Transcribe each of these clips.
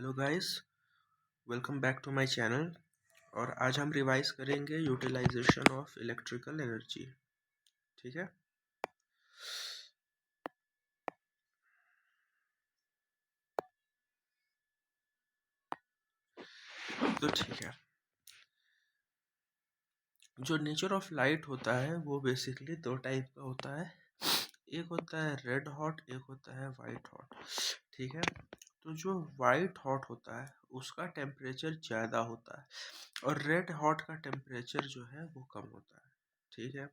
Hello guys, welcome back to my channel. और आज हम रिवाइज करेंगे यूटिलाइजेशन ऑफ इलेक्ट्रिकल एनर्जी। ठीक है, तो ठीक है। जो नेचर ऑफ लाइट होता है वो बेसिकली दो टाइप का होता है। एक होता है रेड हॉट, एक होता है वाइट हॉट। ठीक है, तो जो वाइट हॉट होता है उसका टेम्परेचर ज़्यादा होता है और रेड हॉट का टेम्परेचर जो है वो कम होता है। ठीक है,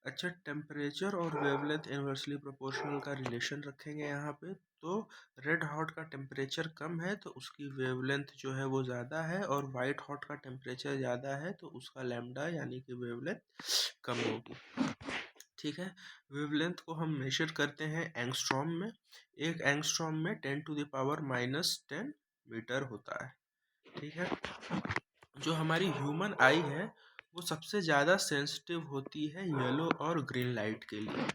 अच्छा, टेम्परेचर और वेवलेंथ इन्वर्सली प्रोपोर्शनल का रिलेशन रखेंगे यहाँ पे। तो रेड हॉट का टेम्परेचर कम है तो उसकी वेवलेंथ जो है वो ज़्यादा है, और वाइट हॉट का टेम्परेचर ज़्यादा है तो उसका लैम्डा यानी कि वेवलेंथ कम होगी। ठीक है, वेवलेंथ को हम मेजर करते हैं एंगस्ट्रॉम में। एक एंगस्ट्रॉम में 10⁻⁻10 मीटर होता है। ठीक है, जो हमारी ह्यूमन आई है वो सबसे ज़्यादा सेंसिटिव होती है येलो और ग्रीन लाइट के लिए।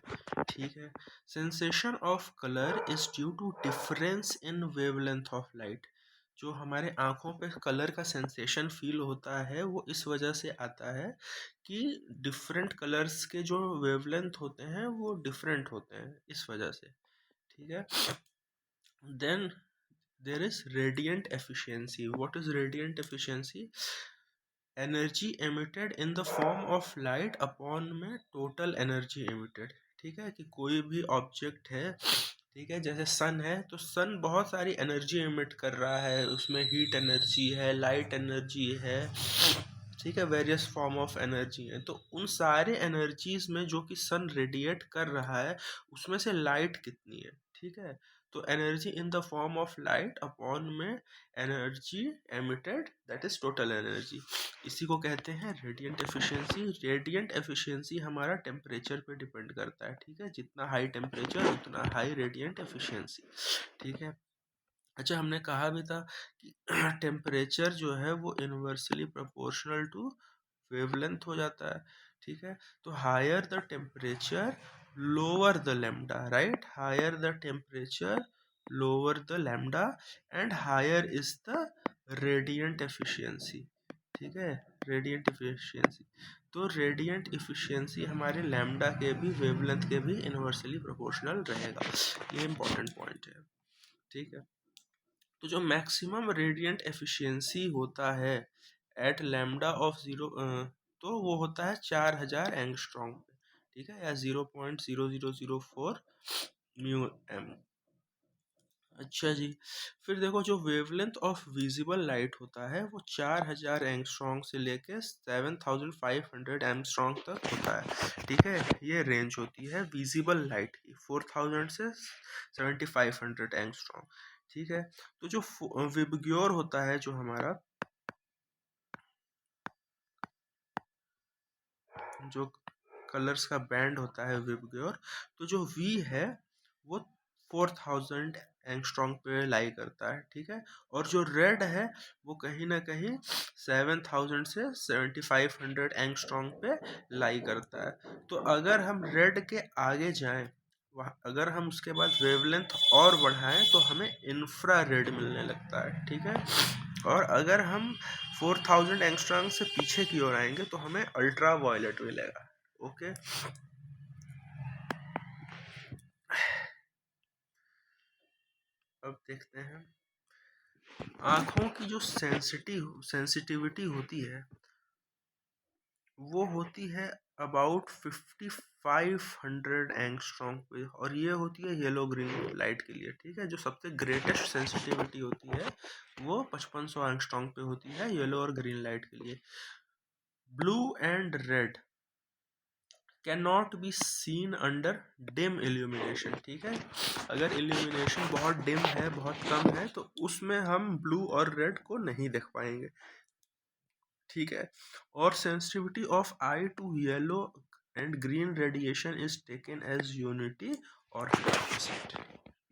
ठीक है, sensation of colour is due to difference in wavelength of light. जो हमारे आँखों पे कलर का सेंसेशन फील होता है वो इस वजह से आता है कि डिफरेंट कलर्स के जो वेवलेंथ होते हैं वो डिफरेंट होते हैं, इस वजह से। ठीक है, then there is radiant efficiency. What is radiant efficiency? Energy emitted in the form of light upon में टोटल एनर्जी emitted। ठीक है, कि कोई भी ऑब्जेक्ट है, ठीक है, जैसे सन है तो सन बहुत सारी एनर्जी एमिट कर रहा है, उसमें हीट एनर्जी है, लाइट एनर्जी है, ठीक है, वेरियस फॉर्म ऑफ एनर्जी है। तो उन सारे एनर्जीज में जो कि सन रेडिएट कर रहा है उसमें से लाइट कितनी है। ठीक है, तो energy in the form of light upon में energy emitted, that is total energy. इसी को कहते हैं रेडिएंट एफिशिएंसी। रेडिएंट एफिशिएंसी हमारा टेम्परेचर पे डिपेंड करता है। ठीक है, जितना हाई टेम्परेचर उतना हाई रेडिएंट एफिशिएंसी। ठीक है, अच्छा, हमने कहा भी था कि टेम्परेचर जो है वो इन्वर्सली प्रोपोर्शनल टू वेवलेंथ हो जाता है। ठीक है, तो higher the temperature lower the lambda, right. Higher the temperature lower the lambda and higher is the radiant efficiency. ठीक है, रेडिएंट एफिशिएंसी, तो रेडिएंट एफिशिएंसी हमारे लैम्डा के भी वेवलेंथ के भी इन्वर्सली प्रोपोर्शनल रहेगा। ये इंपॉर्टेंट पॉइंट है। ठीक है, तो जो मैक्सिमम रेडिएंट एफिशिएंसी होता है एट लैम्डा ऑफ जीरो, तो वो होता है 4000 एंगस्ट्रॉम पे। ठीक है, या 0.0004 म्यू एम। अच्छा जी, फिर देखो जो वेवलेंथ ऑफ विजिबल लाइट होता है वो 4000 एंगस्ट्रॉम से लेके 7500 एंगस्ट्रॉम तक होता है। ठीक है, ये रेंज होती है विजिबल लाइट की, 4000 से 7500 एंगस्ट्रॉम। ठीक है, तो जो विबग्योर होता है, जो हमारा जो कलर्स का बैंड होता है विबग्योर, तो जो वी है वो 4000 एंगस्ट्रॉम पे लाई करता है। ठीक है, और जो रेड है वो कहीं ना कहीं 7000 से 7500 एंगस्ट्रॉम पे लाई करता है। तो अगर हम रेड के आगे जाएं, अगर हम उसके बाद वेवलेंथ और बढ़ाएं तो हमें इंफ्रा रेड मिलने लगता है। ठीक है, और अगर हम 4000 एंगस्ट्रॉम से पीछे की ओर आएंगे तो हमें अल्ट्रा वायलेट मिलेगा। ओके, अब देखते हैं आँखों की जो सेंसिटिविटी होती है वो होती है अबाउट 5500 एंगस्ट्रॉम पे, और ये होती है येलो ग्रीन लाइट के लिए। ठीक है, जो सबसे ग्रेटेस्ट सेंसिटिविटी होती है वो 5500 एंगस्ट्रॉम पे होती है येलो और ग्रीन लाइट के लिए। Blue and red can not be seen under dim illumination. ठीक है, अगर इल्यूमिनेशन बहुत डिम है, बहुत कम है, तो उसमें हम ब्लू और रेड को नहीं देख पाएंगे। ठीक है, और sensitivity of eye to yellow and green radiation is taken as unity और 100%।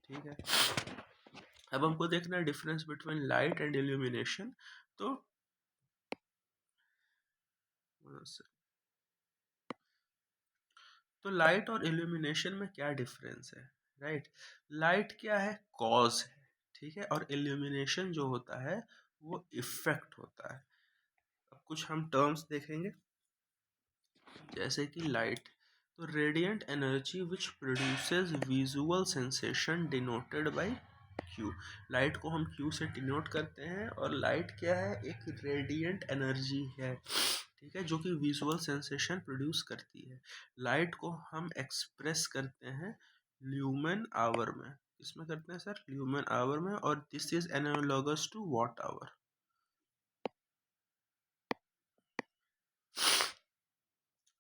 ठीक है, अब हमको देखना है difference between light and illumination. तो लाइट और इल्यूमिनेशन में क्या डिफरेंस है, राइट। लाइट क्या है, कॉज है। ठीक है, और इल्यूमिनेशन जो होता है वो इफेक्ट होता है। अब कुछ हम टर्म्स देखेंगे, जैसे कि लाइट। तो radiant energy which produces visual sensation denoted by Q. Light को हम क्यू से डिनोट करते हैं, और लाइट क्या है, एक रेडिएंट एनर्जी है, ठीक है, जो कि विजुअल सेंसेशन प्रोड्यूस करती है। लाइट को हम एक्सप्रेस करते हैं ल्यूमेन आवर में। इसमें करते हैं सर ल्यूमेन आवर में, और this is analogous to watt hour.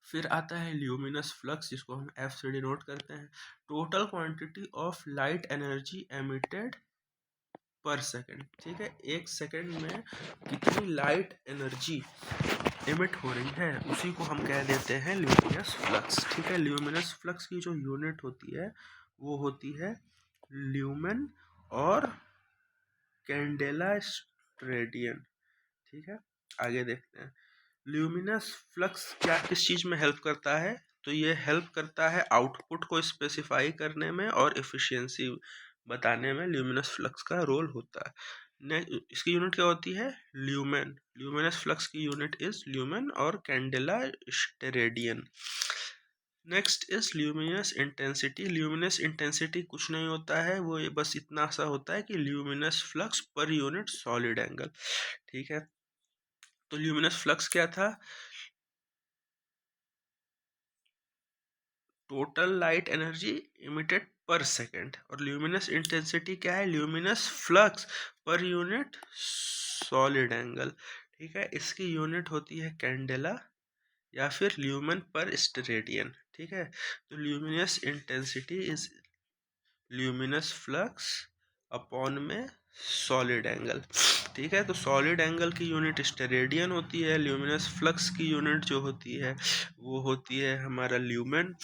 फिर आता है ल्यूमिनस फ्लक्स, जिसको हम एफ से डिनोट करते हैं। Total quantity of light energy emitted पर सेकेंड, ठीक है, एक सेकेंड में कितनी लाइट एनर्जी एमिट हो रही है, उसी को हम कह देते हैं ल्यूमिनस फ्लक्स, ठीक है। ल्यूमिनस फ्लक्स की जो यूनिट होती है वो होती है ल्यूमेन और कैंडेला स्ट्रेडियन, ठीक है। आगे देखते हैं ल्यूमिनस फ्लक्स क्या किस चीज़ में हेल्प करता है। तो ये हेल्प करता है आउटपुट को स्पेसिफाई करने में और एफिशिएंसी बताने में ल्यूमिनस फ्लक्स का रोल होता है। इसकी यूनिट क्या होती है, ल्यूमेन। ल्यूमिनस फ्लक्स की यूनिट इज ल्यूमेन और candela steradian. Next is luminous intensity. Luminous intensity कुछ नहीं होता है, वो ये बस इतना सा होता है कि luminous flux per unit solid angle, ठीक है। तो ल्यूमिनस फ्लक्स क्या था, टोटल लाइट एनर्जी इमिटेड पर सेकेंड, और ल्यूमिनस इंटेंसिटी क्या है, luminous flux per unit solid angle, ठीक है। इसकी यूनिट होती है कैंडेला या फिर ल्यूमेन पर स्टेरेडियन, ठीक है। तो luminous intensity is luminous flux upon में सॉलिड एंगल, ठीक है। तो सॉलिड एंगल की यूनिट स्टेरेडियन होती है, ल्यूमिनस फ्लक्स की यूनिट जो होती है वो होती है हमारा ल्यूमेन।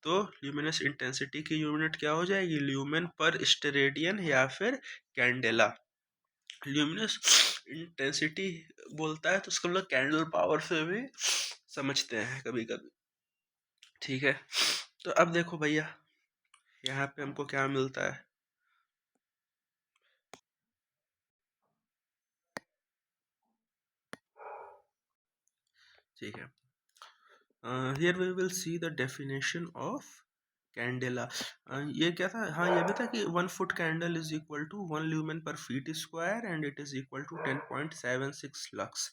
तो ल्यूमिनस इंटेंसिटी की यूनिट क्या हो जाएगी, ल्यूमेन पर स्टेरेडियन या फिर कैंडेला। ल्यूमिनस इंटेंसिटी बोलता है तो उसको हम लोग कैंडल पावर से भी समझते हैं कभी कभी, ठीक है। तो अब देखो भैया यहाँ पे हमको क्या मिलता है, ठीक है। Here we will see the definition of candela. ये क्या था, हाँ ये भी था कि 1 foot candle is equal to 1 lumen per feet square and it is equal to 10.76 lux,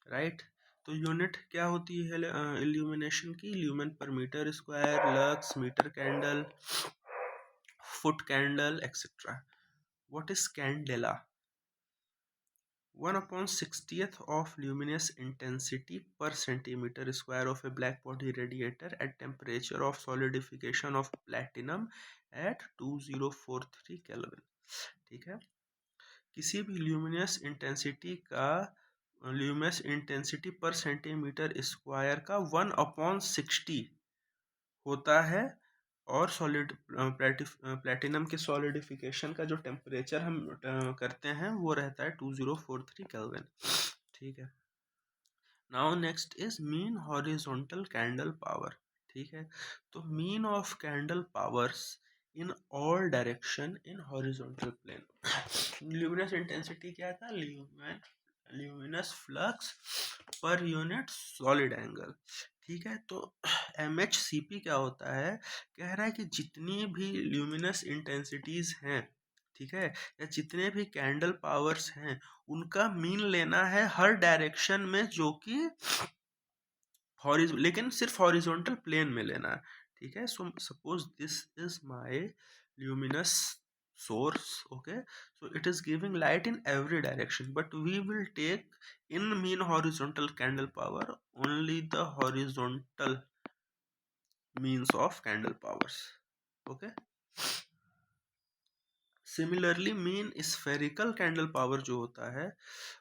right. तो यूनिट क्या होती है इल्यूमिनेशन की, lumen per metre square, lux, metre candle, foot candle etcetera. What is candela, 1/60th of luminous intensity per centimeter square of a black body radiator at temperature of solidification of platinum at 2043 Kelvin, ठीक है। किसी भी luminous intensity पर centimetre square का 1/60 होता है, और solid platinum के सॉलिडिफिकेशन का जो टेम्परेचर हम करते हैं वो रहता है 2043 केल्विन, ठीक है। Now next is mean horizontal candle power, ठीक है। तो mean of candle powers in all direction in horizontal plane. Luminous intensity क्या था, luminous flux per unit solid angle, ठीक है। तो MHCP क्या होता है, कह रहा है कि जितनी भी ल्यूमिनस इंटेंसिटीज हैं, ठीक है, या जितने भी कैंडल पावर्स हैं, उनका मीन लेना है हर डायरेक्शन में, जो कि लेकिन सिर्फ हॉरिजॉन्टल प्लेन में लेना है, ठीक है। So suppose this is my luminous source, okay, so it is giving light in every direction, but we will take in mean horizontal candle power only the horizontal means of candle powers, okay। Similarly mean spherical candle power जो होता है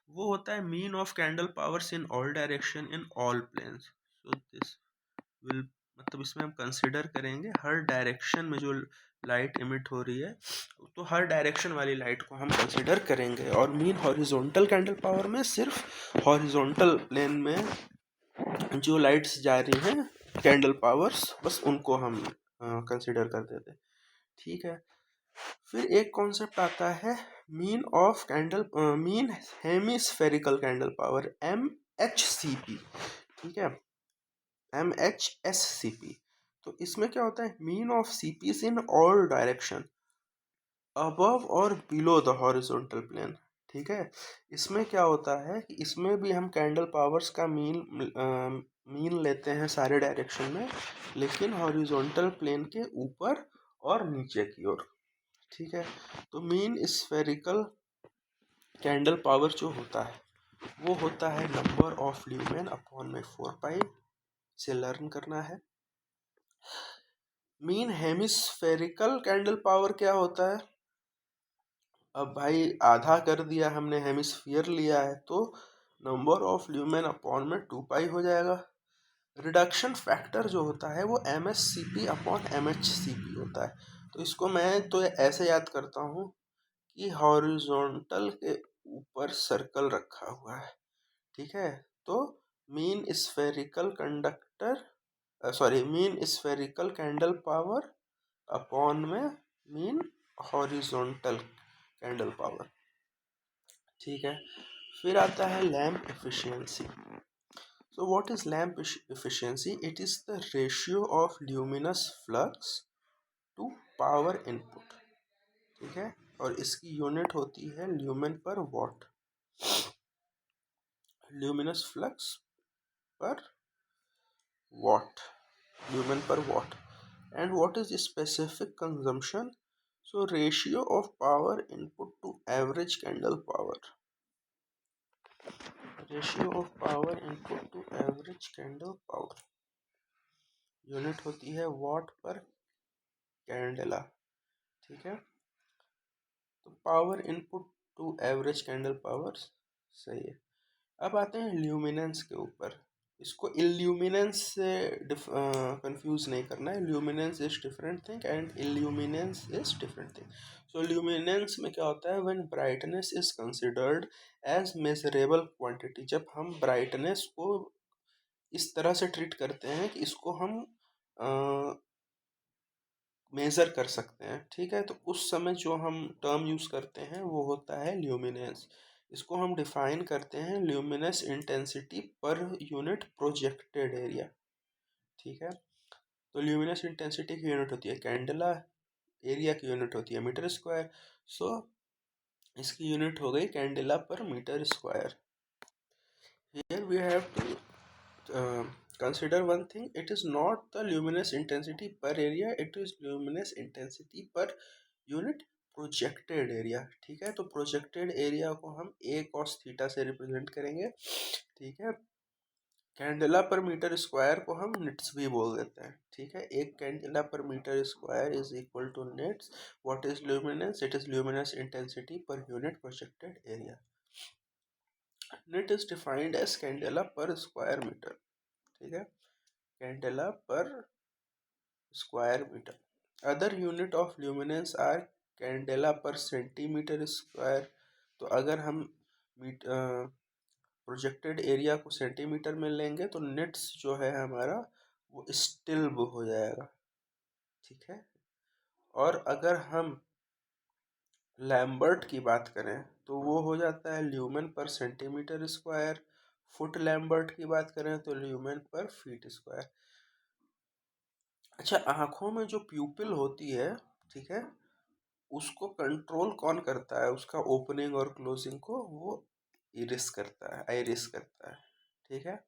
वो होता है mean of candle powers in all direction in all planes. So this will, मतलब इसमें हम consider करेंगे हर डायरेक्शन में जो लाइट इमिट हो रही है, तो हर डायरेक्शन वाली लाइट को हम कंसिडर करेंगे, और मीन हॉरिजॉन्टल कैंडल पावर में सिर्फ हॉरिजॉन्टल प्लेन में जो लाइट्स जा रही हैं कैंडल पावर्स, बस उनको हम कंसिडर कर देते, ठीक है। फिर एक कॉन्सेप्ट आता है mean hemispherical candle power MHCP, ठीक है, MHSCP। तो इसमें क्या होता है, mean of CPs in all direction above और बिलो द हॉरिजॉन्टल प्लेन, ठीक है। इसमें क्या होता है कि इसमें भी हम कैंडल पावर्स का मीन लेते हैं सारे डायरेक्शन में, लेकिन हॉरिजॉन्टल प्लेन के ऊपर और नीचे की ओर, ठीक है। तो मीन स्फेरिकल कैंडल पावर जो होता है वो होता है नंबर ऑफ ल्यूमेन अपॉन में 4 पाई, से लर्न करना है। मीन हेमिस्फेरिकल कैंडल पावर क्या होता है, अब भाई आधा कर दिया हमने, हेमिस्फीयर लिया है, तो नंबर ऑफ ल्यूमेन अपॉन में 2 पाई हो जाएगा। रिडक्शन फैक्टर जो होता है वो MSCP अपॉन MHCP होता है। तो इसको मैं तो ऐसे याद करता हूँ कि हॉरिजॉन्टल के ऊपर सर्कल रखा हुआ है, ठीक है। तो mean spherical mean spherical candle power upon में मीन हॉरिजॉन्टल कैंडल पावर, ठीक है। फिर आता है lamp efficiency. So what is lamp efficiency? It is the ratio of luminous flux to power input, ठीक है। और इसकी यूनिट होती है lumen per watt, luminous flux per watt, lumen per watt. And what is specific consumption? So ratio of power input to average candle power, ratio of power input to average candle power, unit होती है watt per candela, ठीक है। तो power input to average candle power, सही है। अब आते हैं ल्यूमिनेंस के ऊपर। इसको इल्यूमिनेंस से कंफ्यूज नहीं करना है। Luminance is different thing and illuminance is different thing. So luminance में क्या होता है, when brightness is considered as measurable quantity, जब हम ब्राइटनेस को इस तरह से ट्रीट करते हैं कि इसको हम मेज़र कर सकते हैं, ठीक है। तो उस समय जो हम टर्म यूज़ करते हैं वो होता है ल्यूमिनेंस। इसको हम डिफाइन करते हैं luminous intensity per unit projected area, ठीक है। तो ल्यूमिनस इंटेंसिटी की यूनिट होती है कैंडेला, एरिया की यूनिट होती है मीटर स्क्वायर। सो इसकी यूनिट हो गई candela per metre square. Here we have to consider one thing, it is not the luminous intensity per area, it is luminous intensity per unit projected area, ठीक है। तो projected area को हम a cos theta से represent करेंगे, ठीक है। Candela per metre square को हम निट्स भी बोल देते हैं, ठीक है। एक candela per metre square is equal to nits. What is luminance? It is luminous intensity per unit projected area. Nit is defined as candela per square metre, ठीक है, candela per square metre. Other unit of luminance are candela per centimetre square. तो अगर हम projected area को centimetre में लेंगे तो nits जो है हमारा वो स्टिल्ब हो जाएगा, ठीक है। और अगर हम लैम्बर्ट की बात करें तो वो हो जाता है ल्यूमेन पर सेंटीमीटर स्क्वायर। फुट लैम्बर्ट की बात करें तो ल्यूमेन पर फीट स्क्वायर। अच्छा, आँखों में जो प्यूपिल होती है, ठीक है, उसको कंट्रोल कौन करता है? उसका ओपनिंग और क्लोजिंग को वो इरिस करता है, आइरिस करता है, ठीक है।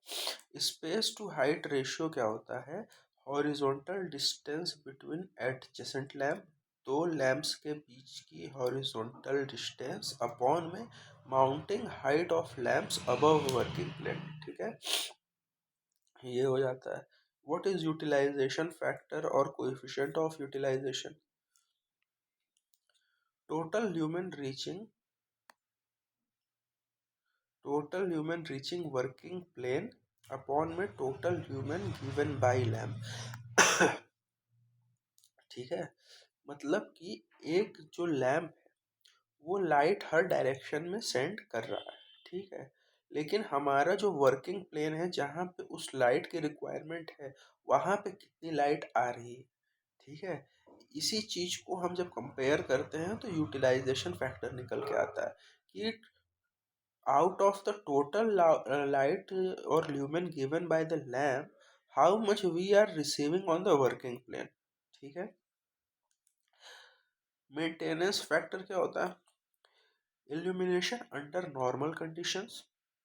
स्पेस टू हाइट रेशियो क्या होता है? Horizontal distance between adjacent lamp, दो लैम्प्स के बीच की हॉरिजॉन्टल डिस्टेंस अपॉन में mounting height of lamps above working plane, ठीक है, ये हो जाता है। व्हाट इज यूटिलाइजेशन फैक्टर और coefficient of utilization? Total lumen reaching, total lumen reaching working plane upon में total lumen given by lamp, ठीक है। मतलब कि एक जो लैम्प है वो लाइट हर डायरेक्शन में सेंड कर रहा है, ठीक है, लेकिन हमारा जो वर्किंग प्लेन है जहाँ पे उस लाइट की रिक्वायरमेंट है वहाँ पे कितनी लाइट आ रही है, ठीक है। इसी चीज को हम जब कंपेयर करते हैं तो यूटिलाइजेशन फैक्टर निकल के आता है कि out of the total light or lumen given by the lamp, how much we are receiving on the working plane. ठीक है। मेंटेनेंस फैक्टर क्या होता है? illumination under normal conditions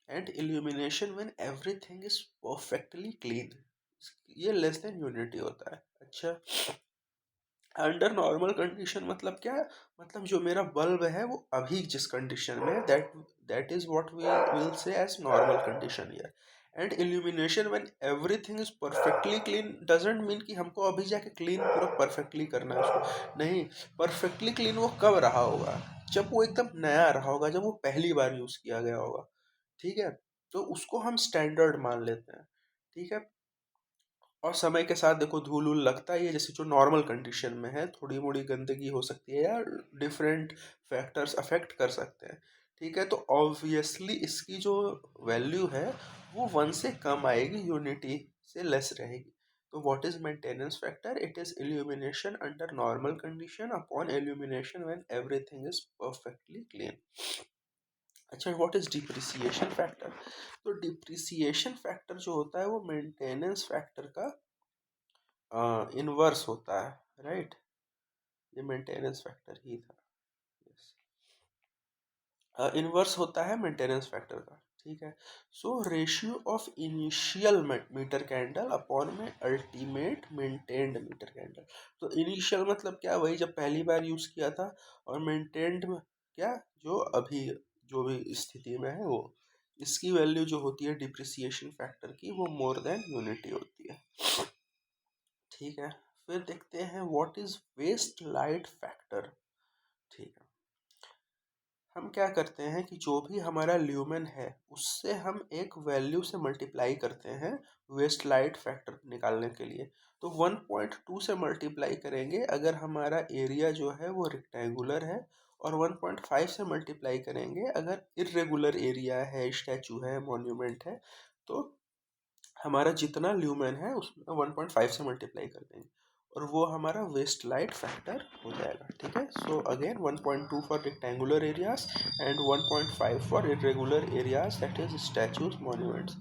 and illumination when everything is perfectly clean, ये less than unity होता है। अच्छा, under normal condition मतलब क्या है? मतलब जो मेरा बल्ब है वो अभी जिस कंडीशन में है, that is what we will say as normal condition here. And illumination when everything is perfectly clean doesn't mean कि हमको अभी जाके क्लीन पूरा परफेक्टली करना है उसको, नहीं। परफेक्टली क्लीन वो कब रहा होगा? जब वो एकदम नया रहा होगा, जब वो पहली बार यूज किया गया होगा। ठीक है, तो उसको हम स्टैंडर्ड मान लेते हैं। ठीक है, और समय के साथ देखो धूल उल लगता ही है, जैसे जो नॉर्मल कंडीशन में है थोड़ी मोड़ी गंदगी हो सकती है या डिफरेंट फैक्टर्स अफेक्ट कर सकते हैं। ठीक है, तो ऑब्वियसली इसकी जो वैल्यू है वो 1 से कम आएगी, यूनिटी से लेस रहेगी। तो what is maintenance factor? It is illumination under normal condition upon illumination when everything is perfectly clean. अच्छा, व्हाट इज डिप्रिसिएशन फैक्टर? तो डिप्रिसिएशन फैक्टर जो होता है वो मेंटेनेंस फैक्टर का इनवर्स होता है, राइट। ये मेंटेनेंस फैक्टर ही था। यस, इनवर्स होता है मेंटेनेंस फैक्टर का। ठीक है, so ratio of initial metre candle upon में अल्टीमेट मेंटेन्ड मीटर कैंडल। तो इनिशियल मतलब क्या? वही जब पहली बार यूज किया था। और मेंटेन्ड में क्या? जो अभी जो भी स्थिति में है वो। इसकी वैल्यू जो होती है डिप्रिसिएशन फैक्टर की, वो मोर देन यूनिटी होती है। ठीक है, फिर देखते हैं what is waste light factor. ठीक है, हम क्या करते हैं कि जो भी हमारा ल्यूमेन है उससे हम एक वैल्यू से मल्टीप्लाई करते हैं वेस्ट लाइट फैक्टर निकालने के लिए। तो 1.2 से मल्टीप्लाई करेंगे अगर हमारा एरिया जो है वो रेक्टेंगुलर है, और 1.5 से मल्टीप्लाई करेंगे अगर इरेगुलर एरिया है, स्टैचू है, मॉन्यूमेंट है। तो हमारा जितना ल्यूमेन है उसमें 1.5 से मल्टीप्लाई कर देंगे और वो हमारा वेस्ट लाइट फैक्टर हो जाएगा। ठीक है, so again 1.2 for rectangular areas and 1.5 for irregular areas, that is statues, monuments.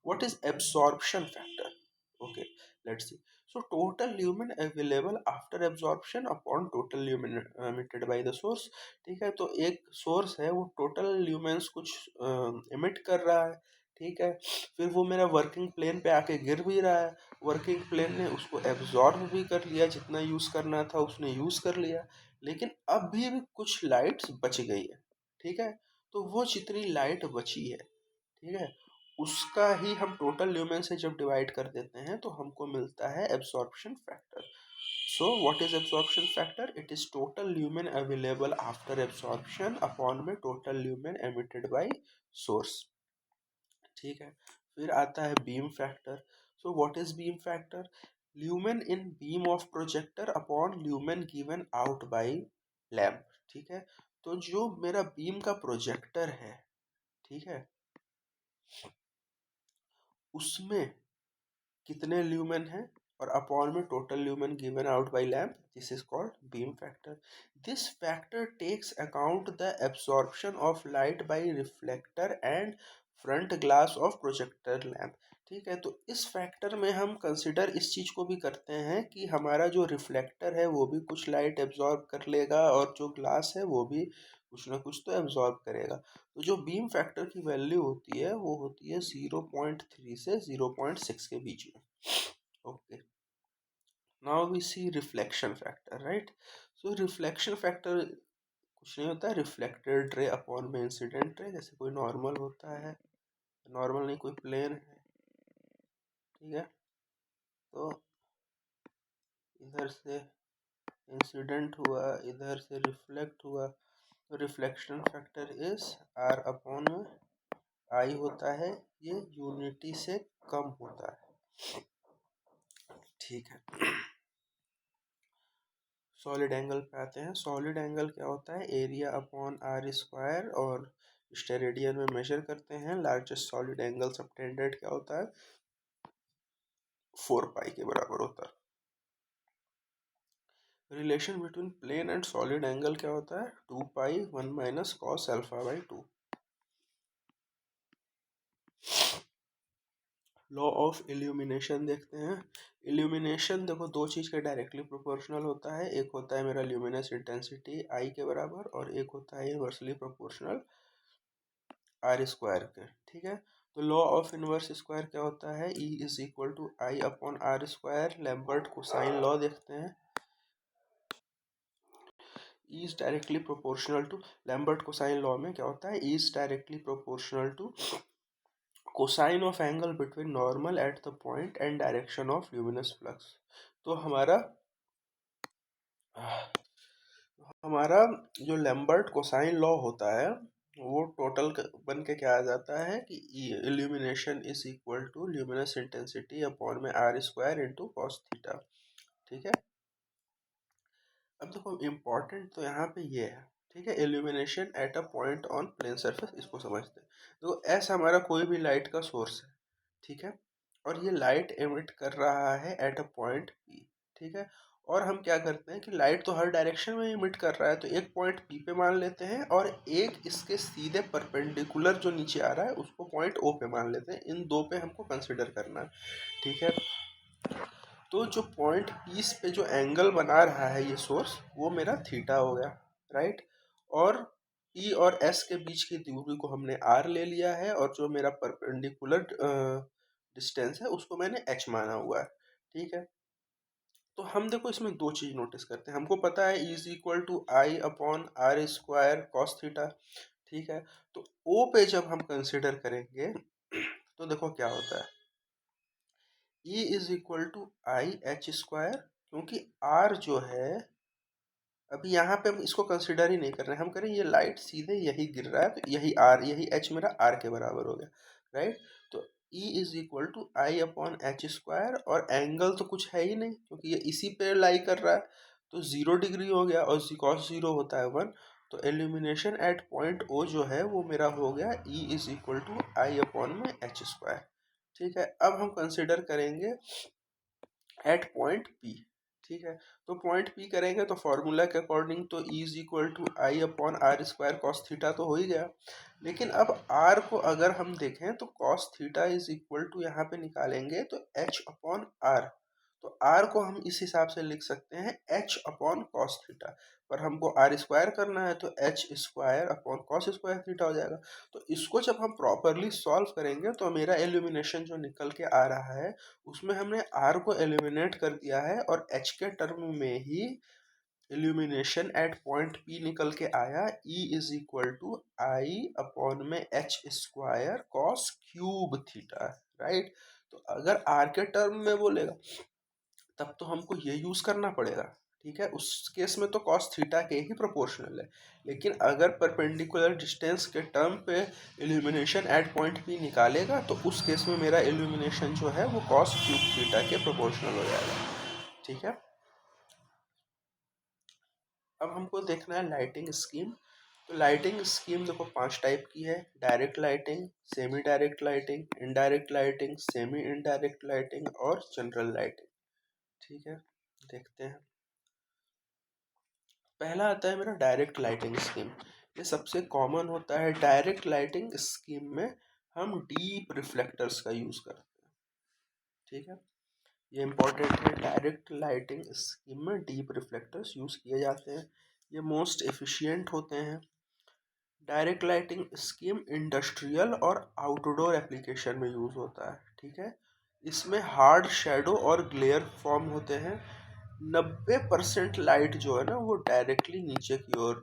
What is absorption factor? Okay, let's see. So total lumen available after absorption upon total lumen emitted by the source। ठीक है, तो एक source है वो total lumens कुछ emit कर रहा है। ठीक है, फिर वो मेरा वर्किंग प्लेन पे आके गिर भी रहा है। वर्किंग प्लेन ने उसको एब्जॉर्ब भी कर लिया, जितना यूज़ करना था उसने यूज़ कर लिया। लेकिन अब भी कुछ लाइट्स बच गई है। ठीक है, तो वो जितनी लाइट बची है, ठीक है, उसका ही हम टोटल ल्यूमेन से जब डिवाइड कर देते हैं तो हमको मिलता है absorption factor. So what is absorption factor? It is total lumen available after absorption upon में total lumen emitted by source. ठीक है, फिर आता है beam factor. So what is beam factor? Lumen in beam of projector upon lumen given out by lamp. ठीक है, तो जो मेरा बीम का प्रोजेक्टर है, ठीक है, उसमें कितने ल्यूमेन हैं और अपॉन में total lumen given out by lamp, this is called beam factor. This factor takes account the absorption of light by reflector and front glass of projector lamp. ठीक है, तो इस फैक्टर में हम कंसिडर इस चीज़ को भी करते हैं कि हमारा जो रिफ्लेक्टर है वो भी कुछ लाइट एब्जॉर्ब कर लेगा और जो ग्लास है वो भी कुछ ना कुछ तो एब्जॉर्ब करेगा। तो जो बीम फैक्टर की वैल्यू होती है वो होती है 0.3 से 0.6 के बीच में। Okay, now we see reflection factor, right. So reflection factor कुछ नहीं होता है, रिफ्लेक्टेड रे अपॉन में इंसिडेंट रे। जैसे कोई नॉर्मल होता है, नॉर्मल नहीं कोई प्लेन है, ठीक है, तो इधर से इंसिडेंट हुआ, इधर से रिफ्लेक्ट हुआ, तो reflection factor is R upon में आई होता है, ये यूनिटी से कम होता है। ठीक है, सॉलिड एंगल पे आते हैं। सॉलिड एंगल क्या होता है? एरिया अपॉन आर स्क्वायर, और स्टेरेडियन में मेजर करते हैं। लार्जेस्ट सॉलिड एंगल सबटेंडेड क्या होता है? 4 पाई के बराबर होता है। Relation between plane and solid angle क्या होता है? 2 pi 1 - cos α/2। Law of illumination देखते हैं। इल्यूमिनेशन देखो दो चीज़ के डायरेक्टली प्रोपोर्शनल होता है, एक होता है मेरा ल्यूमिनस इंटेंसिटी आई के बराबर और एक होता है इनवर्सली प्रोपोर्शनल आर स्क्वायर के। ठीक है, तो लॉ ऑफ इनवर्स स्क्वायर क्या होता है? E is equal to I upon R square. Lambert cosine law देखते हैं। E is directly proportional to, Lambert cosine law में क्या होता है? E is directly proportional to cosine of angle between normal at the point and direction of luminous flux. तो हमारा जो Lambert cosine law होता है वो टोटल बन के क्या आ जाता है कि illumination is equal to luminous intensity upon में R square into cos theta. ठीक है, अब देखो इम्पोर्टेंट तो यहाँ पे ये है। ठीक है, illumination at a point on plane surface, इसको समझते हैं। तो ऐसा हमारा कोई भी लाइट का सोर्स है, ठीक है, और ये लाइट एमिट कर रहा है एट अ पॉइंट पी। ठीक है, और हम क्या करते हैं कि लाइट तो हर डायरेक्शन में इमिट कर रहा है, तो एक पॉइंट पी पे मान लेते हैं और एक इसके सीधे परपेंडिकुलर जो नीचे आ रहा है उसको पॉइंट ओ पे मान लेते हैं। इन दो पे हमको कंसिडर करना है। ठीक है, तो जो पॉइंट पीस पे जो एंगल बना रहा है ये सोर्स, वो मेरा थीटा हो गया, राइट। और पी और एस के बीच की दूरी को हमने आर ले लिया है और जो मेरा परपेंडिकुलर डिस्टेंस है उसको मैंने एच माना हुआ है। ठीक है, तो हम देखो इसमें दो चीज नोटिस करते हैं। हमको पता है E is equal to I upon R square cos theta. ठीक है, तो ओ पे जब हम कंसिडर करेंगे तो देखो क्या होता है, E is equal to I H square, क्योंकि R जो है अभी यहाँ पे हम इसको कंसिडर ही नहीं कर रहे हैं, हम करें ये लाइट सीधे यही गिर रहा है तो यही R, यही H मेरा R के बराबर हो गया, राइट। तो E is equal to I upon H square, और एंगल तो कुछ है ही नहीं क्योंकि ये इसी पे लाई कर रहा है, तो 0 डिग्री हो गया और कॉस 0 होता है 1। तो एल्यूमिनेशन एट पॉइंट O जो है वो मेरा हो गया E is equal to I upon में एच स्क्वायर। ठीक है, अब हम कंसिडर करेंगे एट पॉइंट पी। ठीक है, तो पॉइंट पी करेंगे तो फॉर्मूला के अकॉर्डिंग तो E is equal to I upon R square cos theta तो हो ही गया। लेकिन अब आर को अगर हम देखें तो cos theta is equal to यहाँ पे निकालेंगे तो एच अपॉन आर। तो आर को हम इस हिसाब से लिख सकते हैं एच अपॉन कॉस थीटा, पर हमको आर स्क्वायर करना है तो H square upon cos square theta हो जाएगा। तो इसको जब हम प्रॉपरली सॉल्व करेंगे तो मेरा एल्यूमिनेशन जो निकल के आ रहा है उसमें हमने R को एलिमिनेट कर दिया है और H के टर्म में ही इल्यूमिनेशन एट पॉइंट P निकल के आया। E is equal to I upon में H square cos cube theta, right. तो अगर R के टर्म में बोलेगा तब तो हमको ये यूज करना पड़ेगा। ठीक है, उस केस में तो कॉस थीटा के ही प्रोपोर्शनल है। लेकिन अगर परपेंडिकुलर डिस्टेंस के टर्म पे इल्यूमिनेशन एट पॉइंट पी निकालेगा तो उस केस में मेरा इल्यूमिनेशन जो है वो कॉस क्यूब थीटा के प्रोपोर्शनल हो जाएगा। ठीक है, अब हमको देखना है लाइटिंग स्कीम। तो लाइटिंग स्कीम देखो 5 टाइप की है: direct lighting, semi direct lighting, indirect lighting, semi indirect lighting और जनरल लाइटिंग। ठीक है, देखते हैं। पहला आता है मेरा डायरेक्ट लाइटिंग स्कीम। ये सबसे कॉमन होता है। डायरेक्ट लाइटिंग स्कीम में हम डीप रिफ्लेक्टर्स का यूज़ करते हैं। ठीक है, ये इंपॉर्टेंट है। डायरेक्ट लाइटिंग स्कीम में डीप रिफ्लेक्टर्स यूज़ किए जाते हैं, ये मोस्ट एफिशिएंट होते हैं। डायरेक्ट लाइटिंग स्कीम इंडस्ट्रियल और आउटडोर एप्लीकेशन में यूज़ होता है। ठीक है, इसमें हार्ड शेडो और ग्लेयर फॉर्म होते हैं। 90% लाइट जो है ना वो डायरेक्टली नीचे की ओर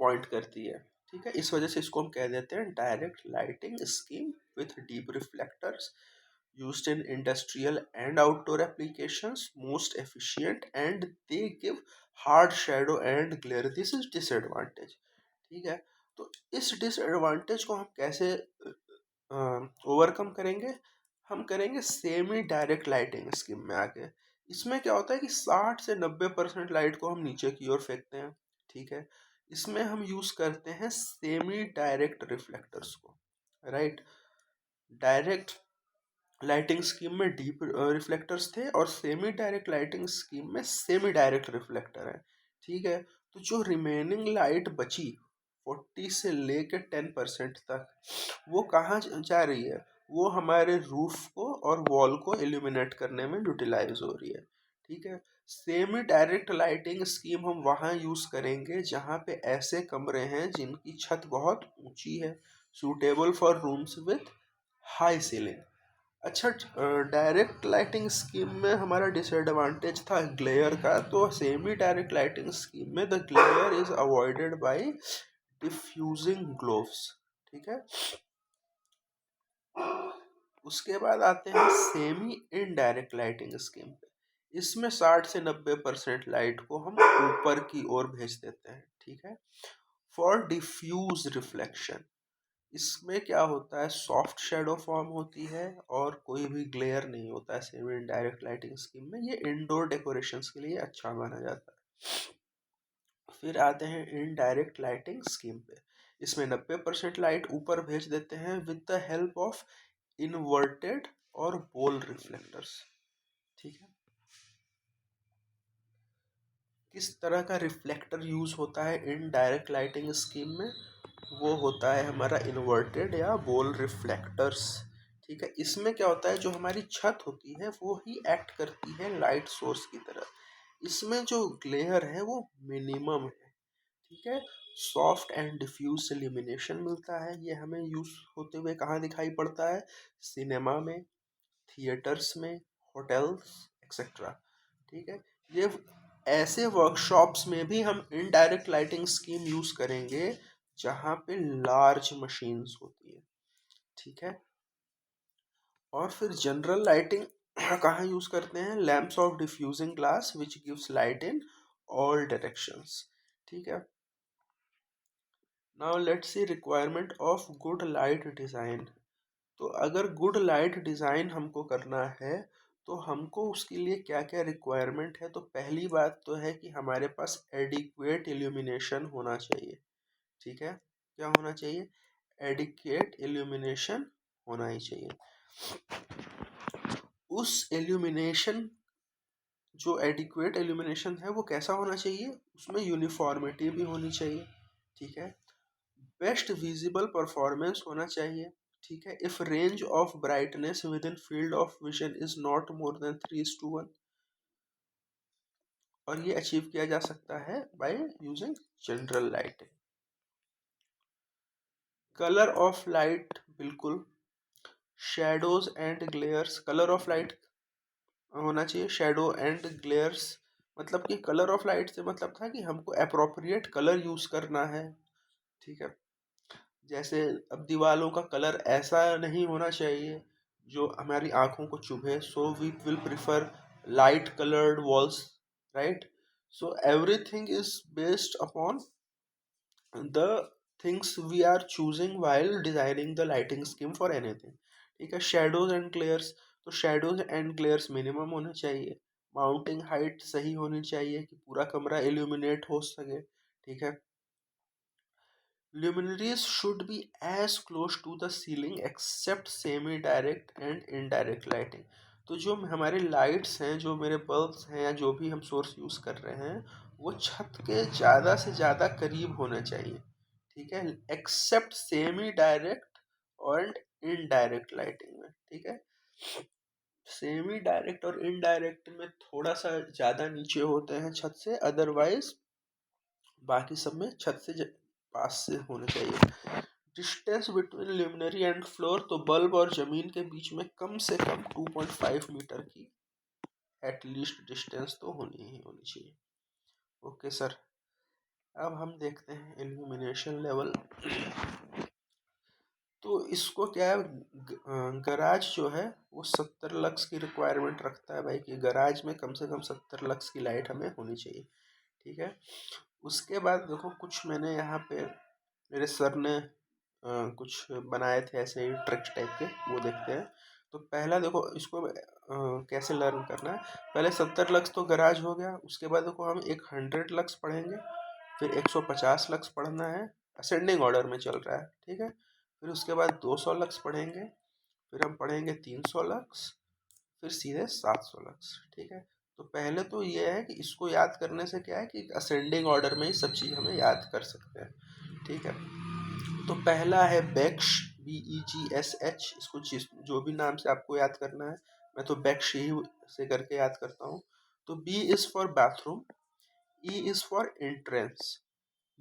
पॉइंट करती है। ठीक है, इस वजह से इसको हम कह देते हैं direct lighting scheme with deep reflectors, used in industrial and outdoor applications, most efficient, and they give hard shadow and glare. This is disadvantage. ठीक है, तो इस डिसएडवांटेज को हम कैसे ओवरकम करेंगे? हम करेंगे सेमी डायरेक्ट लाइटिंग स्कीम में आके। इसमें क्या होता है कि 60 से 90% लाइट को हम नीचे की ओर फेंकते हैं। ठीक है, इसमें हम यूज करते हैं सेमी डायरेक्ट रिफ्लेक्टर्स को, राइट। डायरेक्ट लाइटिंग स्कीम में डीप रिफ्लेक्टर्स थे और सेमी डायरेक्ट लाइटिंग स्कीम में सेमी डायरेक्ट रिफ्लेक्टर है। ठीक है, तो जो रिमेनिंग लाइट बची 40 से लेके 10% तक, वो कहाँ जा रही है? वो हमारे रूफ को और वॉल को इल्यूमिनेट करने में यूटिलाइज हो रही है। ठीक है, सेमी डायरेक्ट लाइटिंग स्कीम हम वहाँ यूज़ करेंगे जहाँ पे ऐसे कमरे हैं जिनकी छत बहुत ऊंची है, suitable for rooms with high ceiling. अच्छा, डायरेक्ट लाइटिंग स्कीम में हमारा डिसएडवांटेज था ग्लेयर का, तो सेमी डायरेक्ट लाइटिंग स्कीम में the glare is avoided by diffusing globes. ठीक है, उसके बाद आते हैं सेमी इनडायरेक्ट लाइटिंग स्कीम पे। इसमें 60 से 90% लाइट को हम ऊपर की ओर भेज देते हैं। ठीक है, फॉर डिफ्यूज रिफ्लेक्शन, इसमें क्या होता है, सॉफ्ट शेडो फॉर्म होती है और कोई भी ग्लेयर नहीं होता है सेमी इनडायरेक्ट लाइटिंग स्कीम में। ये इंडोर डेकोरेशंस के लिए अच्छा माना जाता है। फिर आते हैं इनडायरेक्ट लाइटिंग स्कीम पे। इसमें 90% लाइट ऊपर भेज देते हैं with the help of inverted और बोल रिफ्लेक्टर्स। ठीक है, किस तरह का रिफ्लेक्टर यूज होता है इन डायरेक्ट लाइटिंग स्कीम में? वो होता है हमारा इन्वर्टेड या बोल रिफ्लेक्टर्स। ठीक है, इसमें क्या होता है, जो हमारी छत होती है वो ही एक्ट करती है लाइट सोर्स की तरह। इसमें जो ग्लेयर है वो मिनिमम है। ठीक है, सॉफ्ट एंड डिफ्यूज इल्यूमिनेशन मिलता है। ये हमें यूज होते हुए कहाँ दिखाई पड़ता है? सिनेमा में, थिएटर्स में, होटल्स एक्सेट्रा। ठीक है, ये ऐसे वर्कशॉप्स में भी हम इनडायरेक्ट लाइटिंग स्कीम यूज करेंगे जहाँ पे लार्ज मशीन्स होती है। ठीक है, और फिर जनरल लाइटिंग कहाँ यूज करते हैं? Lamps of diffusing glass which gives light in all directions. ठीक है, now let's see requirement of good light design. तो अगर गुड लाइट डिज़ाइन हमको करना है तो हमको उसके लिए क्या क्या रिक्वायरमेंट है? तो पहली बात तो है कि हमारे पास एडिक्वेट इल्यूमिनेशन होना चाहिए। ठीक है, क्या होना चाहिए? एडिक्वेट इल्यूमिनेशन होना ही चाहिए। उस इल्यूमिनेशन, जो एडिक्वेट इल्यूमिनेशन है वो कैसा होना चाहिए? उसमें यूनिफॉर्मिटी भी होनी चाहिए। ठीक है, बेस्ट विजिबल परफॉर्मेंस होना चाहिए। ठीक है, if range of brightness within field of vision is not more than 3:1, और ये अचीव किया जा सकता है by using general lighting. Colour of light, बिल्कुल shadows and glares, colour of light होना चाहिए। शेडो एंड ग्लेयर्स मतलब कि कलर ऑफ लाइट से मतलब था कि हमको अप्रोप्रिएट कलर यूज करना है। ठीक है, जैसे अब दीवालों का कलर ऐसा नहीं होना चाहिए जो हमारी आंखों को चुभे, so we will prefer light coloured walls, right? So everything is based upon the things we are choosing while designing the lighting scheme for anything. ठीक है, शेडोज एंड ग्लेयर्स, तो शेडोज एंड ग्लेयर्स मिनिमम होने चाहिए। माउंटिंग हाइट सही होनी चाहिए कि पूरा कमरा इल्यूमिनेट हो सके। ठीक है, luminaries should be as close to the ceiling except semi direct and indirect lighting। तो जो हमारे लाइट्स हैं, जो मेरे बल्ब्स हैं या जो भी हम सोर्स यूज़ कर रहे हैं, वो छत के ज़्यादा से ज़्यादा करीब होना चाहिए। ठीक है, एक्सेप्ट सेमी डायरेक्ट और इनडायरेक्ट लाइटिंग में। ठीक है, सेमी डायरेक्ट और इनडायरेक्ट में थोड़ा सा ज़्यादा नीचे होते हैं छत से, अदरवाइज बाकी सब में छत से पास से होने चाहिए। डिस्टेंस बिटवीन लिमिनरी एंड फ्लोर, तो बल्ब और जमीन के बीच में कम से कम 2.5 मीटर की एटलीस्ट डिस्टेंस तो होनी ही होनी चाहिए। ओके सर, अब हम देखते हैं इल्यूमिनेशन लेवल। तो इसको क्या है, गराज जो है वो 70 लक्स की रिक्वायरमेंट रखता है भाई, कि गराज में कम से कम 70 लक्स की लाइट हमें होनी चाहिए। ठीक है, उसके बाद देखो कुछ मैंने यहाँ पे मेरे सर ने कुछ बनाए थे ऐसे ही ट्रिक्स टाइप के, वो देखते हैं। तो पहला देखो इसको कैसे लर्न करना है। पहले 70 लक्स तो गराज हो गया, उसके बाद देखो हम एक 100 लक्स पढ़ेंगे, फिर 150 लक्स पढ़ना है, असेंडिंग ऑर्डर में चल रहा है। ठीक है, फिर उसके बाद 200 लक्स पढ़ेंगे, फिर हम पढ़ेंगे 300 लक्स, फिर सीधे 700 लक्स। ठीक है, तो पहले तो ये है कि इसको याद करने से क्या है कि असेंडिंग ऑर्डर में ही सब चीज़ हमें याद कर सकते हैं। ठीक है, तो पहला है बेक्श, BEGSH, इसको जो भी नाम से आपको याद करना है, मैं तो बेक्श ही से करके याद करता हूँ। तो B is for bathroom, E is for entrance,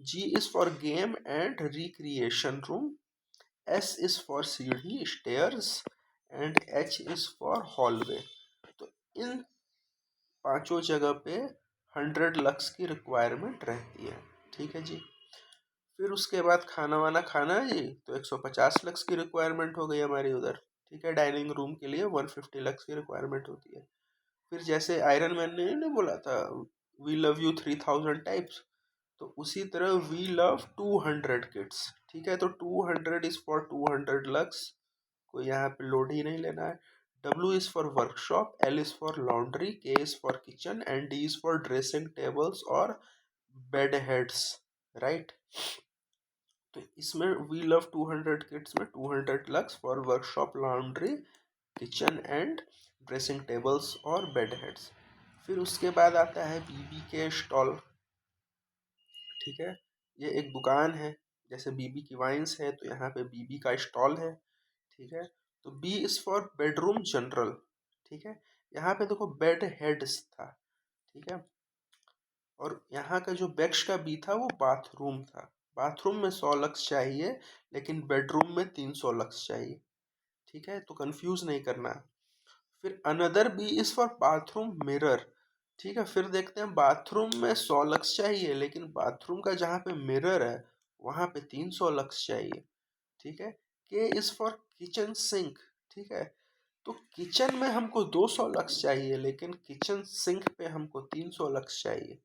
G is for game and recreation room, S is for सीढ़ी stairs, and H is for hallway. तो इन पांचों जगह पे 100 लक्स की रिक्वायरमेंट रहती है। ठीक है जी, फिर उसके बाद खाना वाना खाना है जी, तो 150 लक्स की रिक्वायरमेंट हो गई हमारी उधर। ठीक है, डाइनिंग रूम के लिए 150 लक्स की रिक्वायरमेंट होती है। फिर जैसे आयरन मैन ने नहीं बोला था वी लव यू 3000 टाइप्स, तो उसी तरह वी लव 200 किड्स। ठीक है, तो 200 इज फॉर 200 लक्स, कोई यहाँ पे लोड ही नहीं लेना है। W is for workshop, L is for laundry, K is for kitchen, and D is for dressing tables और बेड हेड्स। राइट, तो इसमें वी लव 200 किड्स में 200 lux for workshop, laundry, kitchen and dressing tables और bed heads. फिर उसके बाद आता है बीबी के स्टॉल। ठीक है, ये एक दुकान है, जैसे बीबी की वाइन्स है तो यहाँ पे बीबी का स्टॉल है। ठीक है, तो B is for bedroom general. ठीक है, यहाँ पे देखो बेड हेड्स था। ठीक है, और यहाँ का जो बेक्स का बी था वो बाथरूम था। बाथरूम में 100 लक्स चाहिए, लेकिन बेडरूम में 300 लक्स चाहिए। ठीक है, तो कंफ्यूज नहीं करना। फिर another B is for bathroom mirror. ठीक है, फिर देखते हैं बाथरूम में 100 लक्स चाहिए, लेकिन बाथरूम का जहाँ पे मिरर है वहाँ पे 300 लक्स चाहिए। ठीक है, के इज फॉर किचन सिंक। ठीक है, तो किचन में हमको 200 लक्स चाहिए, लेकिन किचन सिंक पे हमको 300 लक्स चाहिए।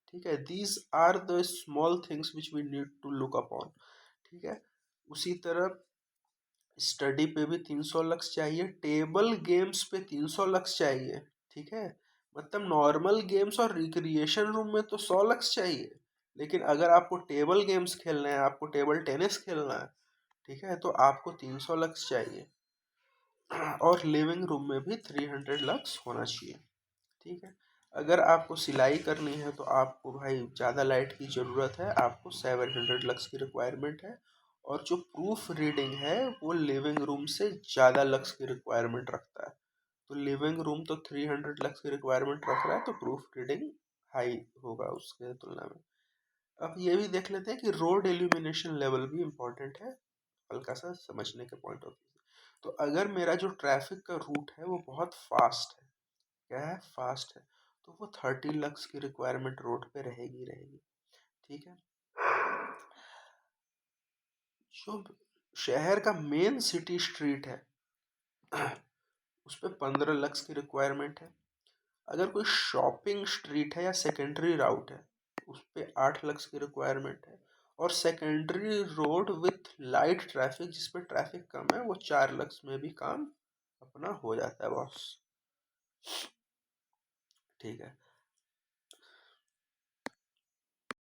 ठीक है, these are the small things which we need to look upon. ठीक है, उसी तरह स्टडी पे भी 300 लक्स चाहिए, टेबल गेम्स पे 300 लक्स चाहिए। ठीक है, मतलब नॉर्मल गेम्स और रिक्रिएशन रूम में तो 100 लक्स चाहिए, लेकिन अगर आपको टेबल गेम्स खेलना है, आपको टेबल टेनिस खेलना है, ठीक है, तो आपको 300 लक्स चाहिए। और लिविंग रूम में भी 300 लक्स होना चाहिए। ठीक है, अगर आपको सिलाई करनी है तो आपको भाई ज़्यादा लाइट की ज़रूरत है, आपको 700 लक्स की रिक्वायरमेंट है। और जो प्रूफ रीडिंग है वो लिविंग रूम से ज़्यादा लक्स की रिक्वायरमेंट रखता है। तो लिविंग रूम तो 300 लक्स की रिक्वायरमेंट रख रहा है, तो प्रूफ रीडिंग हाई होगा उसके तुलना में। अब ये भी देख लेते हैं कि रोड एल्यूमिनेशन लेवल भी इम्पोर्टेंट है, हल्का सा समझने के पॉइंट ऑफ व्यू से। तो अगर मेरा जो ट्रैफिक का रूट है वो बहुत फास्ट है, क्या है, फास्ट है, तो वो 30 लक्स की रिक्वायरमेंट रोड पे रहेगी रहेगी। ठीक है, जो शहर का मेन सिटी स्ट्रीट है उस पर 15 लक्स की रिक्वायरमेंट है। अगर कोई शॉपिंग स्ट्रीट है या सेकेंडरी राउट है उस पर 8 लक्स की रिक्वायरमेंट है। और secondary road with light traffic, जिस पे ट्रैफिक कम है, वो 4 लक्स में भी काम अपना हो जाता है बॉस। ठीक है,